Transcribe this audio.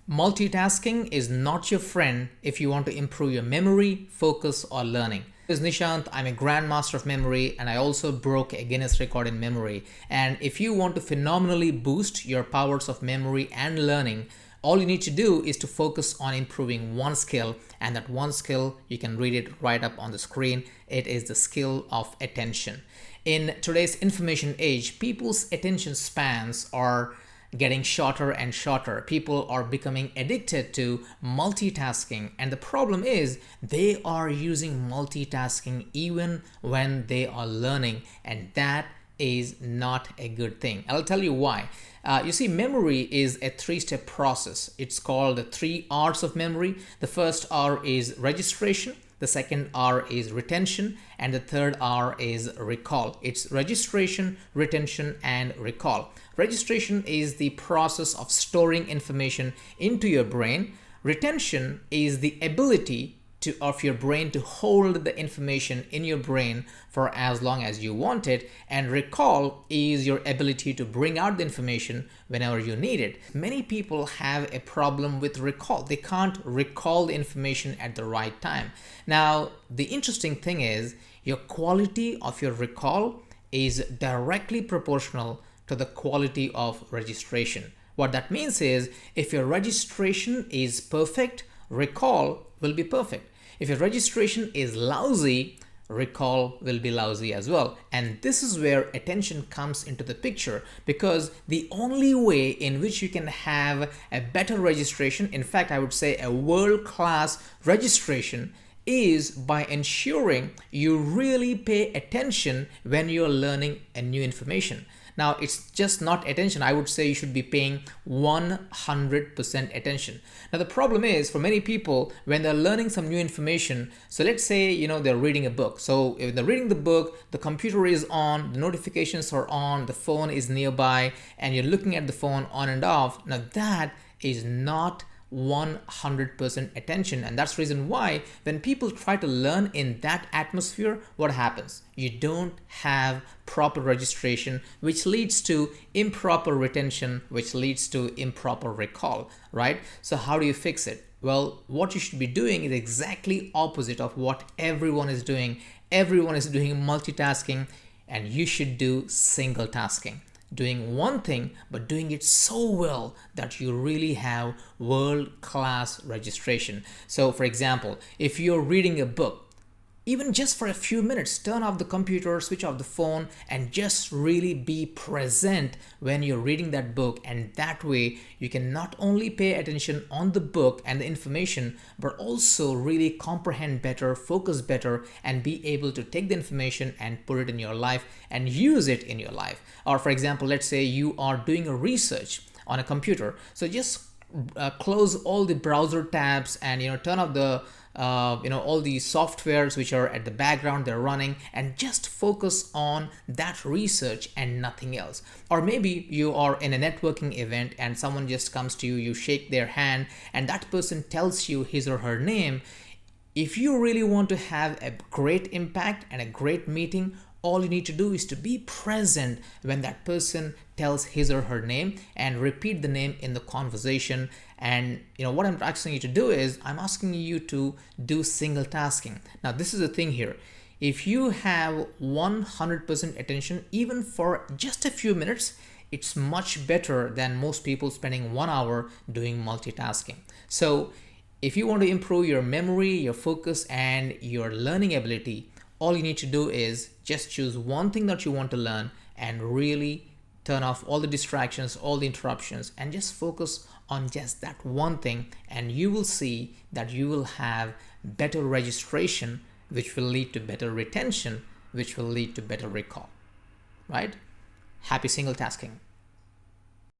Multitasking is not your friend if you want to improve your memory, focus, or learning. This is Nishant. I'm a grandmaster of memory and I also broke a Guinness record in memory. And if you want to phenomenally boost your powers of memory and learning, all you need to do is to focus on improving one skill, and that one skill, you can read it right up on the screen. It is the skill of attention. In today's information age, people's attention spans are getting shorter and shorter. People are becoming addicted to multitasking, and the problem is they are using multitasking even when they are learning, and that is not a good thing. I'll tell you why. You see, memory is a three-step process. It's called the 3 R's of memory. The first R is registration, the second R is retention, and the third R is recall. It's registration, retention, and recall. Registration is the process of storing information into your brain. Retention is the ability of your brain to hold the information in your brain for as long as you want it, and recall is your ability to bring out the information whenever you need it. Many people have a problem with recall. They can't recall the information at the right time. Now, the interesting thing is your quality of your recall is directly proportional to the quality of registration. What that means is if your registration is perfect, recall will be perfect. If your registration is lousy, recall will be lousy as well. And this is where attention comes into the picture, because the only way in which you can have a better registration, in fact, I would say a world-class registration, is by ensuring you really pay attention when you're learning a new information. Now, it's just not attention. I would say you should be paying 100% attention. Now, the problem is for many people when they're learning some new information, so let's say, they're reading a book. So if they're reading the book, the computer is on, the notifications are on, the phone is nearby, and you're looking at the phone on and off. Now, that is not 100% attention, and that's the reason why when people try to learn in that atmosphere, what happens? You don't have proper registration, which leads to improper retention, which leads to improper recall, right? So how do you fix it? Well, what you should be doing is exactly opposite of what everyone is doing. Everyone is doing multitasking, and you should do single tasking. Doing one thing, but doing it so well that you really have world-class registration. So for example, if you're reading a book, even just for a few minutes, turn off the computer, switch off the phone, and just really be present when you're reading that book. And that way you can not only pay attention on the book and the information, but also really comprehend better, focus better, and be able to take the information and put it in your life and use it in your life. Or for example, let's say you are doing a research on a computer. So just close all the browser tabs and turn off the all the softwares which are at the background, they're running, and just focus on that research and nothing else. Or maybe you are in a networking event and someone just comes to you, you shake their hand, and that person tells you his or her name. If you really want to have a great impact and a great meeting, all you need to do is to be present when that person tells his or her name and repeat the name in the conversation. And what I'm asking you to do is I'm asking you to do single tasking. Now, this is the thing here. If you have 100% attention, even for just a few minutes, it's much better than most people spending 1 hour doing multitasking. So if you want to improve your memory, your focus, and your learning ability, all you need to do is just choose one thing that you want to learn and really turn off all the distractions, all the interruptions, and just focus on just that one thing, and you will see that you will have better registration, which will lead to better retention, which will lead to better recall, right? Happy single tasking.